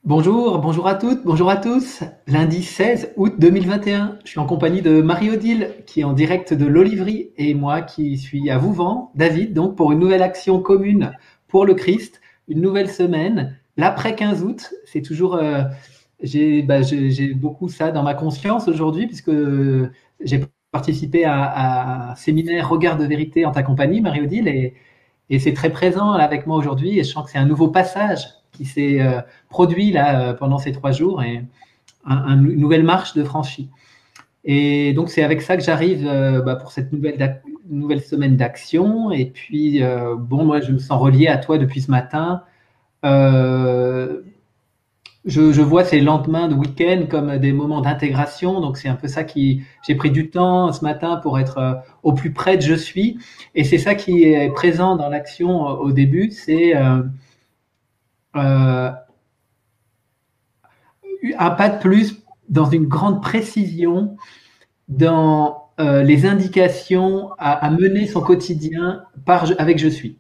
Bonjour, bonjour à toutes, bonjour à tous. Lundi 16 août 2021, je suis en compagnie de Marie-Odile qui est en direct de l'Oliverie et moi qui suis à Vouvant, David, donc pour une nouvelle action commune pour le Christ, une nouvelle semaine, l'après 15 août. C'est toujours, j'ai beaucoup ça dans ma conscience aujourd'hui puisque j'ai participé à un séminaire Regard de vérité en ta compagnie, Marie-Odile, et c'est très présent là, avec moi aujourd'hui. Et je sens que c'est un nouveau passage qui s'est produit là pendant ces 3 jours et une nouvelle marche de franchie. Et donc c'est avec ça que j'arrive pour cette nouvelle semaine d'action. Et puis bon, moi je me sens relié à toi depuis ce matin. Euh, je vois ces lendemains de week-end comme des moments d'intégration. Donc, c'est un peu ça qui. J'ai pris du temps ce matin pour être au plus près de je suis. Et c'est ça qui est présent dans l'action au début. C'est euh, un pas de plus dans une grande précision dans les indications à mener son quotidien avec je suis.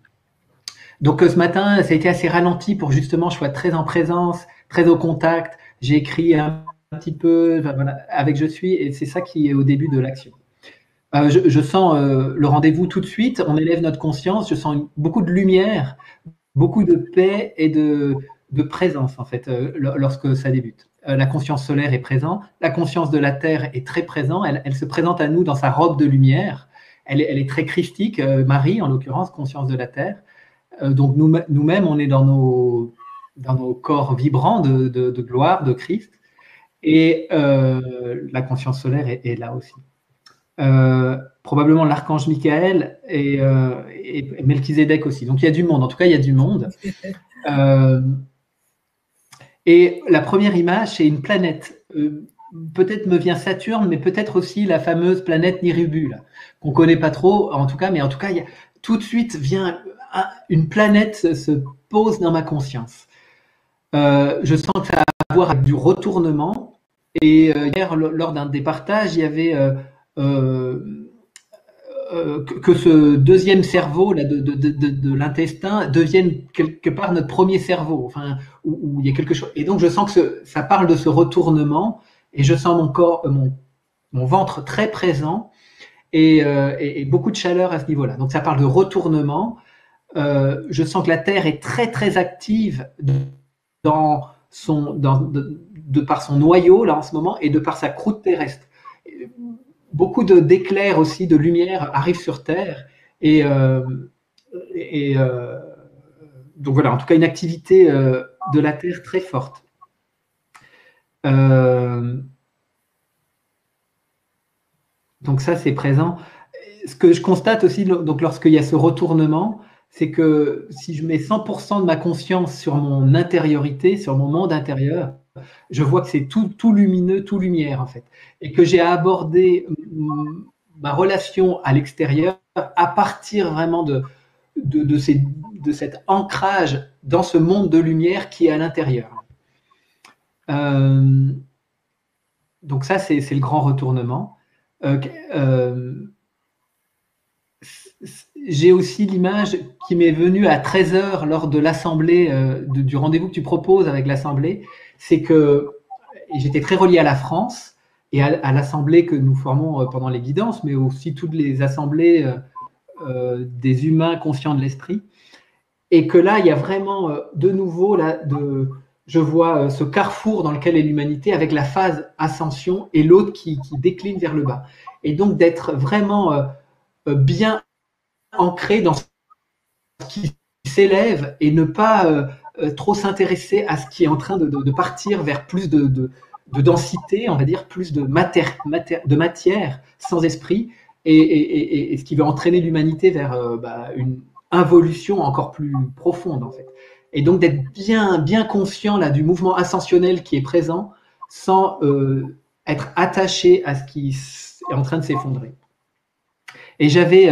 Donc ce matin, ça a été assez ralenti pour justement je sois très en présence, très au contact. J'ai écrit un petit peu voilà, avec je suis et c'est ça qui est au début de l'action. Je sens le rendez-vous tout de suite, on élève notre conscience, je sens beaucoup de lumière, beaucoup de paix et de présence en fait lorsque ça débute. La conscience solaire est présente, la conscience de la Terre est très présente, elle se présente à nous dans sa robe de lumière, elle est très christique, Marie en l'occurrence, conscience de la Terre. Donc nous-mêmes, on est dans nos corps vibrants de gloire, de Christ, et la conscience solaire est là aussi. Probablement l'archange Michael et Melchizedek aussi. Donc il y a du monde, en tout cas il y a du monde. Et la première image, c'est une planète. Peut-être me vient Saturne, mais peut-être aussi la fameuse planète Nibiru, qu'on ne connaît pas trop, en tout cas, mais en tout cas, tout de suite vient une planète se pose dans ma conscience. Je sens que ça a à voir avec du retournement. Et hier, lors d'un des partages, il y avait que ce deuxième cerveau là, de l'intestin devienne quelque part notre premier cerveau, enfin, où il y a quelque chose. Et donc, je sens que ça parle de ce retournement, et je sens mon corps, mon ventre très présent, et beaucoup de chaleur à ce niveau-là. Donc, ça parle de retournement. Je sens que la Terre est très, très active dans de par son noyau, là, en ce moment, et de par sa croûte terrestre. Beaucoup d'éclairs aussi, de lumière arrivent sur Terre. Et, euh, et donc voilà, en tout cas, une activité de la Terre très forte. Donc ça, c'est présent. Ce que je constate aussi, donc lorsqu'il y a ce retournement, c'est que si je mets 100% de ma conscience sur mon intériorité, sur mon monde intérieur, je vois que c'est tout lumineux, tout lumière en fait, et que j'ai à aborder ma relation à l'extérieur à partir vraiment de cet ancrage dans ce monde de lumière qui est à l'intérieur. Donc ça, c'est le grand retournement. J'ai aussi l'image qui m'est venue à 13h lors de l'assemblée, du rendez-vous que tu proposes avec l'assemblée, c'est que j'étais très relié à la France et à l'assemblée que nous formons pendant les guidances, mais aussi toutes les assemblées des humains conscients de l'esprit. Et que là, il y a vraiment de nouveau, là, je vois ce carrefour dans lequel est l'humanité avec la phase ascension et l'autre qui décline vers le bas. Et donc d'être vraiment bien ancré dans ce qui s'élève et ne pas trop s'intéresser à ce qui est en train de partir vers plus de densité, on va dire, plus de matière sans esprit, et ce qui va entraîner l'humanité vers une involution encore plus profonde, en fait. Et donc d'être bien conscient là, du mouvement ascensionnel qui est présent sans être attaché à ce qui est en train de s'effondrer. Et j'avais,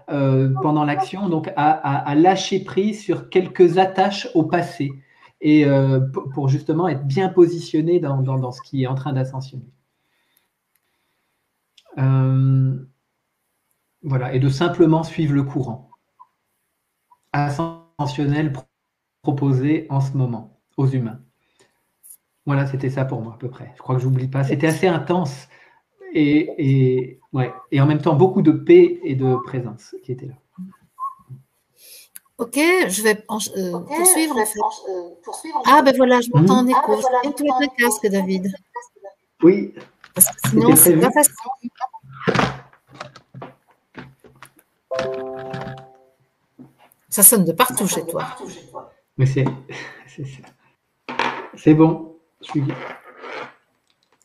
pendant l'action, donc, à lâcher prise sur quelques attaches au passé, et pour justement être bien positionné dans ce qui est en train d'ascensionner. Voilà, et de simplement suivre le courant ascensionnel proposé en ce moment aux humains. Voilà, c'était ça pour moi à peu près. Je crois que j'oublie pas. C'était assez intense ouais. Et en même temps beaucoup de paix et de présence qui étaient là. Ok, je vais poursuivre en fait. Ah ben voilà, je m'entends en écho. Je viens de te mettre un casque, David. Oui. Parce que sinon, c'est pas facile. Ça sonne de partout chez toi. Mais c'est bon. Je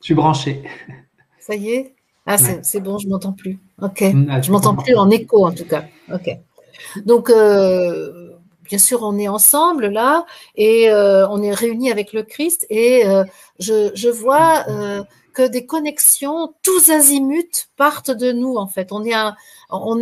suis branché. Ça y est? Ah, Ouais. c'est bon, je m'entends plus. Ok. Ah, Je m'entends plus en écho en tout cas. Ok. Donc, bien sûr, on est ensemble là et on est réunis avec le Christ et je vois que des connexions tous azimuts partent de nous en fait. On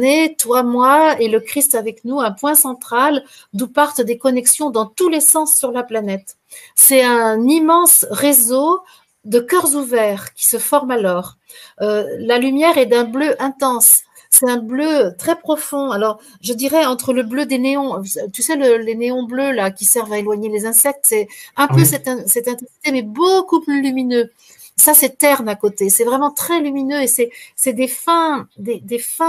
est, toi, moi et le Christ avec nous, un point central d'où partent des connexions dans tous les sens sur la planète. C'est un immense réseau de cœurs ouverts qui se forment alors. La lumière est d'un bleu intense. C'est un bleu très profond. Alors, je dirais entre le bleu des néons, tu sais, les néons bleus là qui servent à éloigner les insectes, c'est un peu cette intensité, mais beaucoup plus lumineux. Ça, c'est terne à côté. C'est vraiment très lumineux et c'est des fins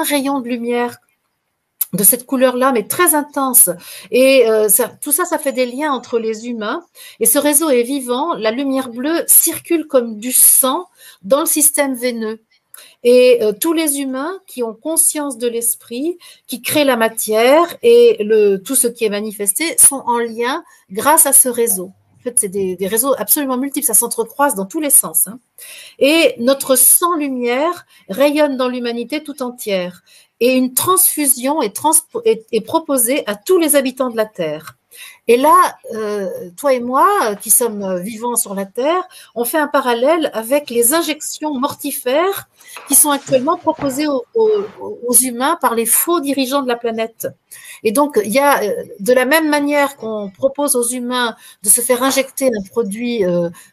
rayons de lumière de cette couleur-là, mais très intense. Et tout ça, ça fait des liens entre les humains. Et ce réseau est vivant. La lumière bleue circule comme du sang dans le système veineux. Et tous les humains qui ont conscience de l'esprit, qui créent la matière et tout ce qui est manifesté sont en lien grâce à ce réseau. En fait, c'est des réseaux absolument multiples, ça s'entrecroise dans tous les sens. Hein. Et notre sang-lumière rayonne dans l'humanité tout entière. Et une transfusion est proposée à tous les habitants de la Terre. Et là, toi et moi, qui sommes vivants sur la Terre, on fait un parallèle avec les injections mortifères qui sont actuellement proposées aux humains par les faux dirigeants de la planète. Et donc, il y a, de la même manière qu'on propose aux humains de se faire injecter un produit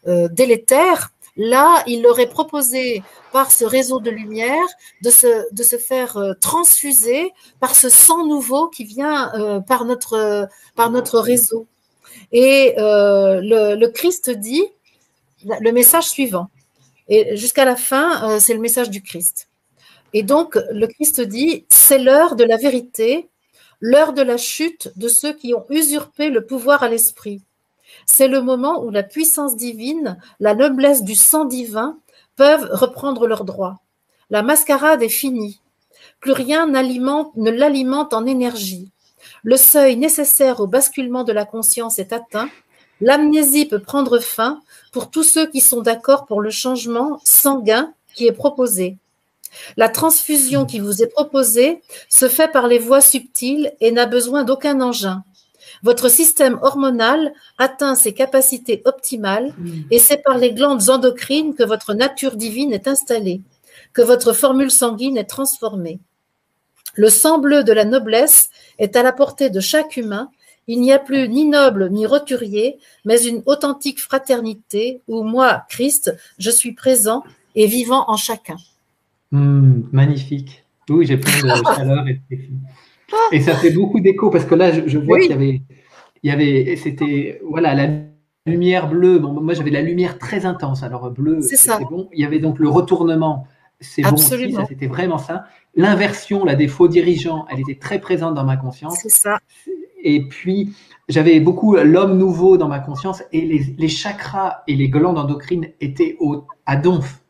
délétère, là, il leur est proposé par ce réseau de lumière de se faire transfuser par ce sang nouveau qui vient par notre réseau. Et le Christ dit le message suivant. Et jusqu'à la fin, c'est le message du Christ. Et donc, le Christ dit, c'est l'heure de la vérité, l'heure de la chute de ceux qui ont usurpé le pouvoir à l'esprit. C'est le moment où la puissance divine, la noblesse du sang divin peuvent reprendre leurs droits. La mascarade est finie. Plus rien ne l'alimente en énergie. Le seuil nécessaire au basculement de la conscience est atteint. L'amnésie peut prendre fin pour tous ceux qui sont d'accord pour le changement sanguin qui est proposé. La transfusion qui vous est proposée se fait par les voies subtiles et n'a besoin d'aucun engin. Votre système hormonal atteint ses capacités optimales et c'est par les glandes endocrines que votre nature divine est installée, que votre formule sanguine est transformée. Le sang bleu de la noblesse est à la portée de chaque humain. Il n'y a plus ni noble ni roturier, mais une authentique fraternité où moi, Christ, je suis présent et vivant en chacun. Magnifique. Oui, j'ai plein de chaleur et ça fait beaucoup d'écho parce que là, je vois qu'il y avait, c'était, voilà, la lumière bleue. Bon, moi, j'avais la lumière très intense. Alors, bleu, c'est bon. Il y avait donc le retournement, c'est bon aussi. Ça, c'était vraiment ça. L'inversion, là, des faux dirigeants, elle était très présente dans ma conscience. C'est ça. Et puis, j'avais beaucoup l'homme nouveau dans ma conscience et les chakras et les glandes endocrines étaient à donf.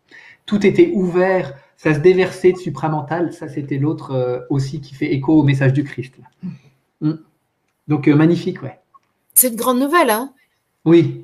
Tout était ouvert. Ça se déversait de supramental. Ça, c'était l'autre aussi qui fait écho au message du Christ. Donc, magnifique, ouais. C'est une grande nouvelle, hein? Oui.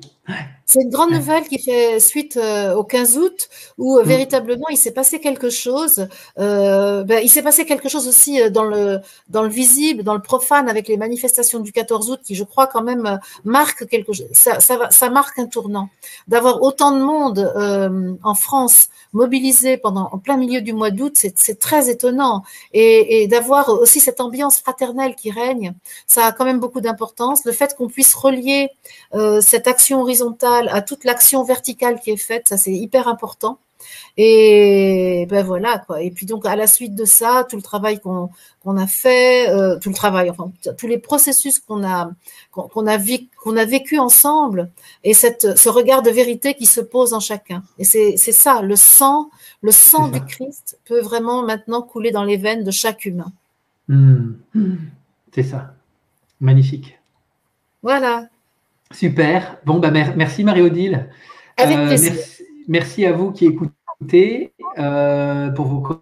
C'est une grande nouvelle qui fait suite au 15 août où véritablement il s'est passé quelque chose. Il s'est passé quelque chose aussi dans le visible, dans le profane avec les manifestations du 14 août qui, je crois, quand même marque quelque chose. Ça marque un tournant. D'avoir autant de monde en France mobilisé en plein milieu du mois d'août, c'est très étonnant. Et d'avoir aussi cette ambiance fraternelle qui règne, ça a quand même beaucoup d'importance. Le fait qu'on puisse relier cette action horizontale à toute l'action verticale qui est faite, ça c'est hyper important. Et ben voilà quoi. Et puis donc à la suite de ça, tout le travail qu'on a fait, tout le travail, enfin tous les processus qu'on a vécu ensemble, et ce regard de vérité qui se pose en chacun. Et c'est ça, le sang du Christ peut vraiment maintenant couler dans les veines de chaque humain. C'est ça. Magnifique. Voilà. Super. Bon, bah, merci Marie-Odile. Avec plaisir. Merci à vous qui écoutez pour vos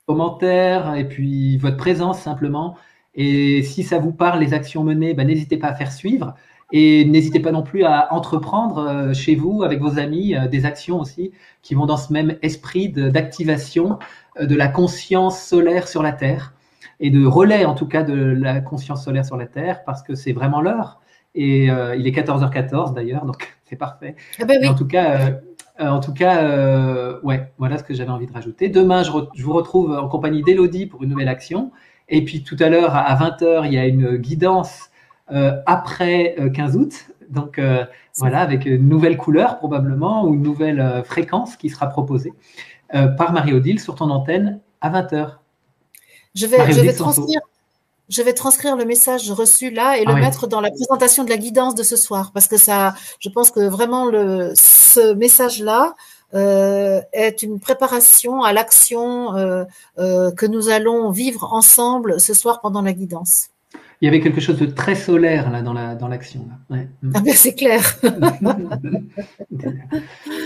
commentaires et puis votre présence simplement. Et si ça vous parle, les actions menées, bah, n'hésitez pas à faire suivre. Et n'hésitez pas non plus à entreprendre chez vous, avec vos amis, des actions aussi qui vont dans ce même esprit d'activation de la conscience solaire sur la Terre et de relais en tout cas de la conscience solaire sur la Terre, parce que c'est vraiment l'heure. Et il est 14h14 d'ailleurs, donc c'est parfait. Ah ben oui. En tout cas, ouais, voilà ce que j'avais envie de rajouter. Demain, je vous retrouve en compagnie d'Élodie pour une nouvelle action. Et puis tout à l'heure, à 20h, il y a une guidance après 15 août. Donc voilà, avec une nouvelle couleur probablement, ou une nouvelle fréquence qui sera proposée par Marie-Odile sur ton antenne à 20h. Je vais transcrire le message reçu là et le mettre dans la présentation de la guidance de ce soir, parce que ça, je pense que vraiment ce message-là est une préparation à l'action que nous allons vivre ensemble ce soir pendant la guidance. Il y avait quelque chose de très solaire là dans l'action. Ouais. Ah ben c'est clair.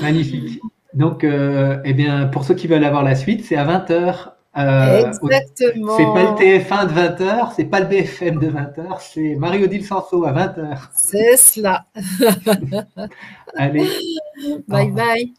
Magnifique. Donc, eh bien, pour ceux qui veulent avoir la suite, c'est à 20h. Exactement. C'est pas le TF1 de 20h, c'est pas le BFM de 20h, c'est Marie-Odile Sanso à 20h. C'est cela. Allez. Bye bye.